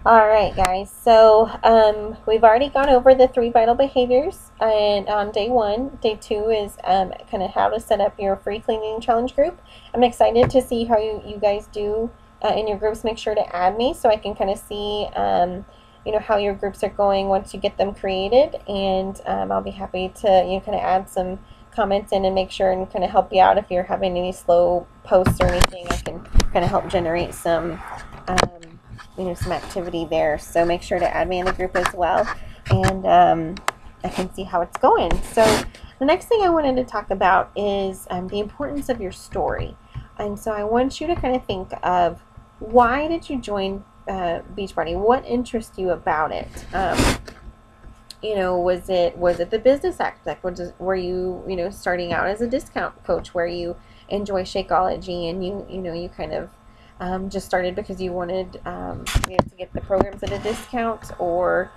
All right, guys. So we've already gone over the three vital behaviors, and on day one, day two is kind of how to set up your free cleaning challenge group. I'm excited to see how you guys do in your groups. Make sure to add me so I can kind of see how your groups are going once you get them created, and I'll be happy to kind of add some comments in and make sure and kind of help you out if you're having any slow posts or anything. I can kind of help generate um, some activity there. So make sure to add me in the group as well, and I can see how it's going. So the next thing I wanted to talk about is the importance of your story. And so I want you to kind of think of, why did you join Beachbody? What interests you about it? Was it the business aspect? Were you starting out as a discount coach where you enjoy Shakeology, and you kind of just started because you wanted to get the programs at a discount, or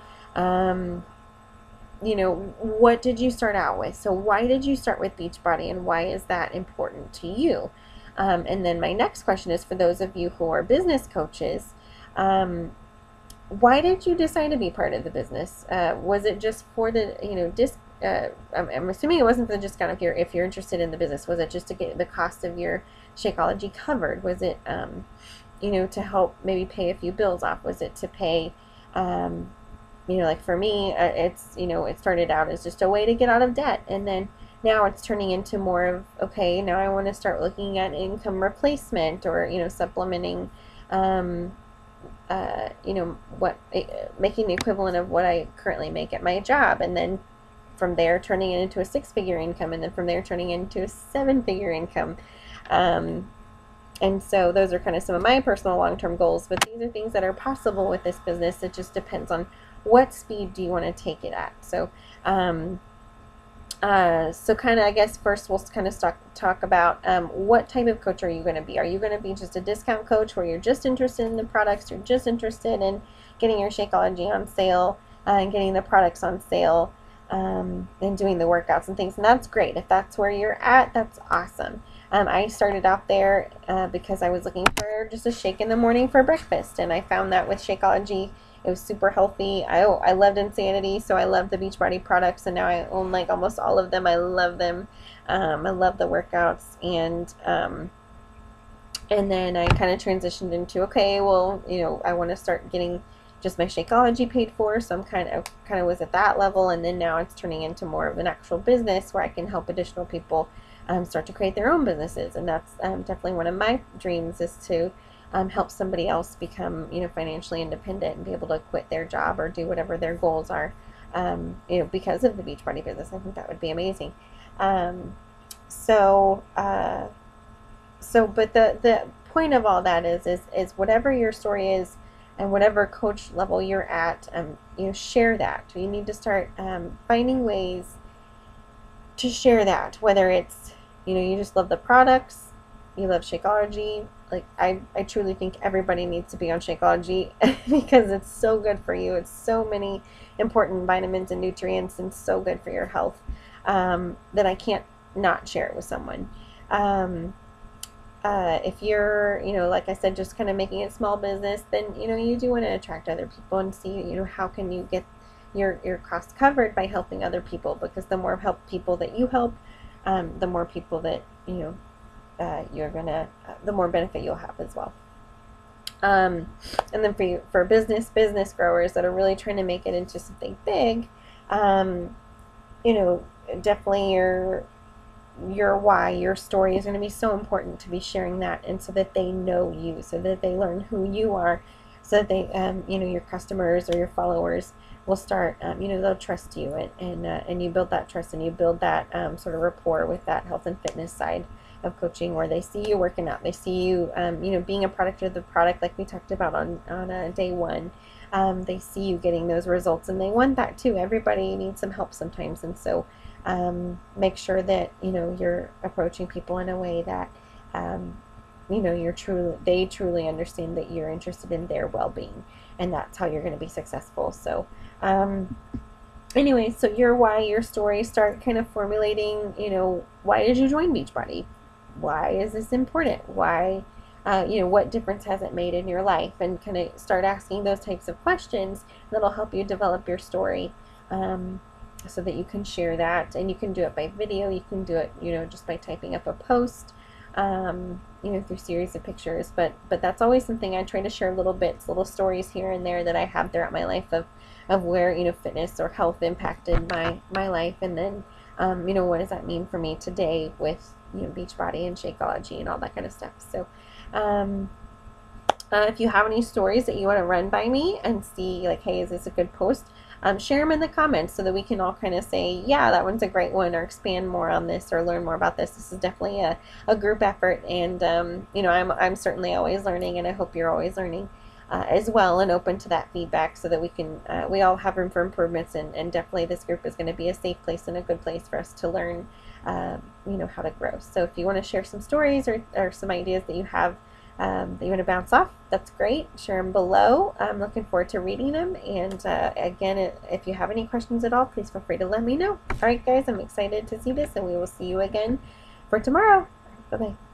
what did you start out with? So why did you start with Beachbody, and why is that important to you? And then my next question is for those of you who are business coaches. Why did you decide to be part of the business? Was it just for the I'm assuming it wasn't the discount if you're interested in the business. Was it just to get the cost of your Shakeology covered? Was it to help maybe pay a few bills off? Was it to pay like for me, it started out as just a way to get out of debt, and then now it's turning into more of, okay, now I want to start looking at income replacement, or supplementing making the equivalent of what I currently make at my job, and then from there turning it into a six-figure income, and then from there turning it into a seven-figure income. And so those are kind of some of my personal long-term goals, but these are things that are possible with this business. It just depends on what speed do you want to take it at. So kind of, I guess first we'll kind of talk about what type of coach are you going to be? Are you going to be just a discount coach where you're just interested in the products, you're just interested in getting your Shakeology on sale and getting the products on sale and doing the workouts and things? And that's great. If that's where you're at, that's awesome. I started out there because I was looking for just a shake in the morning for breakfast, and I found that with Shakeology it was super healthy. I loved Insanity, so I loved the Beachbody products, and now I own like almost all of them. I love them. I love the workouts, and then I kind of transitioned into, okay, well, I want to start getting just my Shakeology paid for, so I'm kind of was at that level, and then now it's turning into more of an actual business where I can help additional people start to create their own businesses, and that's definitely one of my dreams, is to help somebody else become financially independent and be able to quit their job or do whatever their goals are because of the Beachbody business. I think that would be amazing. But the point of all that is whatever your story is and whatever coach level you're at, share that. You need to start finding ways to share that, whether it's you just love the products, you love Shakeology. Like I truly think everybody needs to be on Shakeology because it's so good for you. It's so many important vitamins and nutrients, and so good for your health that I can't not share it with someone. If you're like I said, just kind of making it small business, then you do want to attract other people and see how can you get your costs covered by helping other people, because the more people that you help, the more people that the more benefit you'll have as well. And then for business growers that are really trying to make it into something big, definitely your why, your story is going to be so important to be sharing that, and so that they know you, so that they learn who you are, so that they, your customers or your followers will start, they'll trust you, and you build that trust, and you build that sort of rapport with that health and fitness side of coaching, where they see you working out, they see you, being a product of the product, like we talked about on day one. They see you getting those results, and they want that too. Everybody needs some help sometimes, and so make sure that you're approaching people in a way that they truly understand that you're interested in their well-being, and that's how you're going to be successful. So anyway, so your why, your story, start kind of formulating, why did you join Beachbody? Why is this important? Why you know, what difference has it made in your life, and kind of start asking those types of questions. That'll help you develop your story, so that you can share that. And you can do it by video, you can do it, you know, just by typing up a post, you know, through series of pictures. But that's always something I try to share, little bits, little stories here and there that I have throughout my life of where, you know, fitness or health impacted my life. And then, you know, what does that mean for me today with, you know, Beachbody and Shakeology and all that kind of stuff. So if you have any stories that you want to run by me and see, like, hey, is this a good post? Share them in the comments so that we can all kind of say, yeah, that one's a great one, or expand more on this, or learn more about this. This is definitely a group effort, and you know, I'm certainly always learning, and I hope you're always learning as well, and open to that feedback, so that we can we all have room for improvements, and definitely this group is going to be a safe place and a good place for us to learn, you know, how to grow. So if you want to share some stories or some ideas that you have, that you want to bounce off, that's great. Share them below. I'm looking forward to reading them. And again, if you have any questions at all, please feel free to let me know. All right, guys, I'm excited to see this, and we will see you again for tomorrow. Bye-bye.